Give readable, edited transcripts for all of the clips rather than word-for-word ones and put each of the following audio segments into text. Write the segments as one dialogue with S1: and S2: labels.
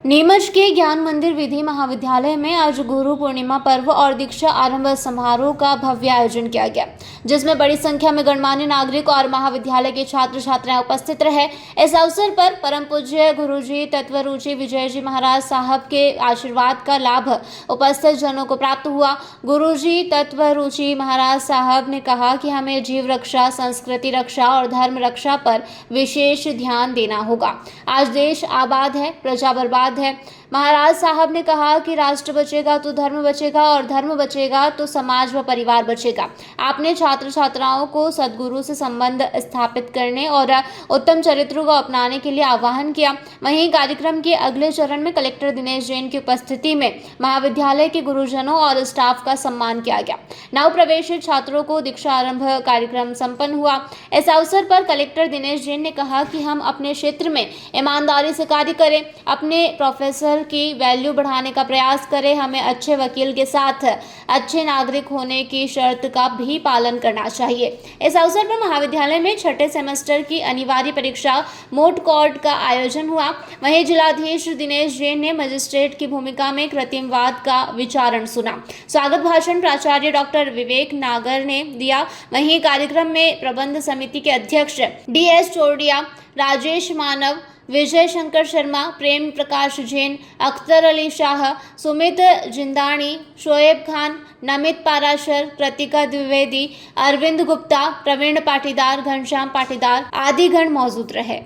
S1: नीमच के ज्ञान मंदिर विधि महाविद्यालय में आज गुरु पूर्णिमा पर्व और दीक्षा आरंभ समारोह का भव्य आयोजन किया गया, जिसमें बड़ी संख्या में गणमान्य नागरिक और महाविद्यालय के छात्र छात्राएं उपस्थित रहे। इस अवसर पर परम पूज्य गुरुजी तत्वरुचि विजय जी महाराज साहब के आशीर्वाद का लाभ उपस्थित जनों को प्राप्त हुआ। गुरुजी तत्वरुचि महाराज साहब ने कहा कि हमें जीव रक्षा, संस्कृति रक्षा और धर्म रक्षा पर विशेष ध्यान देना होगा। आज देश आबाद है, प्रजा बर्बाद है। महाराज साहब ने कहा कि राष्ट्र बचेगा तो धर्म बचेगा और धर्म बचेगा तो समाज व परिवार बचेगा। आपने छात्र छात्राओं को सद्गुरु से संबंध स्थापित करने और उत्तम चरित्रों को अपनाने के लिए आह्वान किया। वहीं कार्यक्रम के अगले चरण में कलेक्टर दिनेश जैन की उपस्थिति में महाविद्यालय के गुरुजनों और स्टाफ का सम्मान किया गया। नव प्रवेशित छात्रों को दीक्षा आरंभ कार्यक्रम संपन्न हुआ। इस अवसर पर कलेक्टर दिनेश जैन ने कहा कि हम अपने क्षेत्र में ईमानदारी से कार्य करें, अपने प्रोफेसर की वैल्यू बढ़ाने का प्रयास करें। हमें अच्छे वकील के साथ अच्छे नागरिक होने की शर्त का भी पालन करना चाहिए। इस अवसर पर महाविद्यालय में छठे सेमेस्टर की अनिवार्य परीक्षा मोट कोर्ट का आयोजन हुआ। वहीं जिलाधीश दिनेश जैन ने मजिस्ट्रेट की भूमिका में कृत्रिमवाद का विचारण सुना। स्वागत भाषण प्राचार्य डॉक्टर विवेक नागर ने दिया। वहीं कार्यक्रम में प्रबंध समिति के अध्यक्ष DS चोरडिया, राजेश मानव, विजय शंकर शर्मा, प्रेम प्रकाश जैन, अख्तर अली शाह, सुमित जिंदानी, शोएब खान, नमित पाराशर, कृतिका द्विवेदी, अरविंद गुप्ता, प्रवीण पाटीदार, घनश्याम पाटीदार आदि गण मौजूद रहे।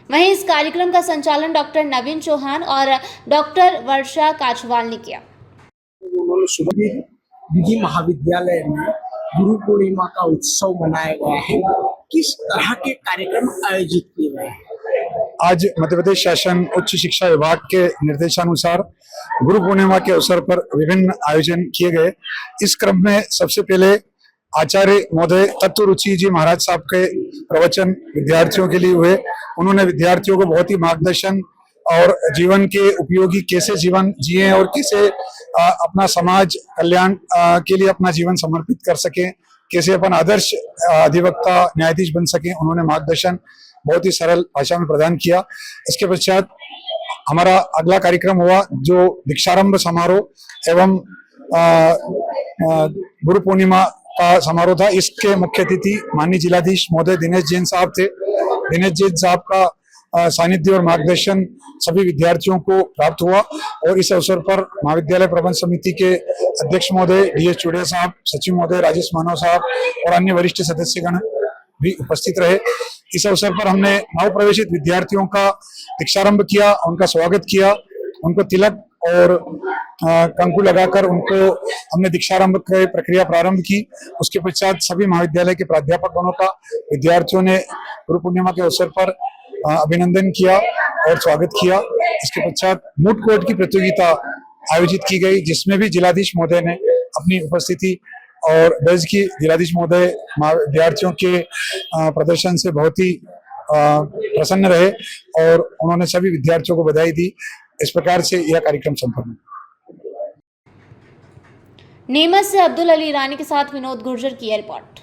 S1: वहीं इस कार्यक्रम का संचालन डॉक्टर नवीन चौहान और डॉक्टर वर्षा काछवाल ने किया।
S2: विधि महाविद्यालय में गुरु पूर्णिमा का उत्सव मनाया गया है। किस तरह के कार्यक्रम आयोजित किए गए हैं?
S3: आज मध्य प्रदेश शासन उच्च शिक्षा विभाग के निर्देशानुसार गुरु पूर्णिमा के अवसर पर विभिन्न आयोजन किए गए। इस क्रम में सबसे पहले आचार्य महोदय तत्वरुचि जी महाराज साहब के प्रवचन विद्यार्थियों के लिए हुए। उन्होंने विद्यार्थियों को बहुत ही मार्गदर्शन और जीवन के उपयोगी कैसे जीवन जिए और कैसे अपना समाज कल्याण के लिए अपना जीवन समर्पित कर सके, कैसे अपन आदर्श अधिवक्ता न्यायाधीश बन सके, उन्होंने मार्गदर्शन बहुत ही सरल भाषा में प्रदान किया। इसके पश्चात हमारा अगला कार्यक्रम हुआ जो दीक्षारंभ समारोह एवं गुरु पूर्णिमा का समारोह था। इसके मुख्य अतिथि माननीय जिलाधीश महोदय दिनेश जैन साहब थे। दिनेश जैन साहब का सानिध्य और मार्गदर्शन सभी विद्यार्थियों को प्राप्त हुआ और इस अवसर पर महाविद्यालय प्रबंध समिति के अध्यक्ष महोदय DS चोरडिया साहब, सचिव महोदय राजेश मानव साहब और अन्य वरिष्ठ सदस्यगण भी उपस्थित रहे। इस अवसर पर हमने नव प्रवेशित विद्यार्थियों का दीक्षारंभ किया, उनका स्वागत किया, उनको तिलक और कंकु लगाकर उनको हमने दीक्षारंभ की प्रक्रिया प्रारंभ की। उसके पश्चात सभी महाविद्यालय के प्राध्यापकों का विद्यार्थियों ने गुरु पूर्णिमा के अवसर पर अभिनंदन किया और स्वागत किया। इसके पश्चात मूट कोर्ट की प्रतियोगिता आयोजित की गई, जिसमें भी जिलाधीश महोदय ने अपनी उपस्थिति और दर्ज की। जिलाधीश महोदय विद्यार्थियों के प्रदर्शन से बहुत ही प्रसन्न रहे और उन्होंने सभी विद्यार्थियों को बधाई दी। इस प्रकार से यह कार्यक्रम संपन्न हुआ।
S1: नीमच से अब्दुल अली ईरानी के साथ विनोद गुर्जर की रिपोर्ट।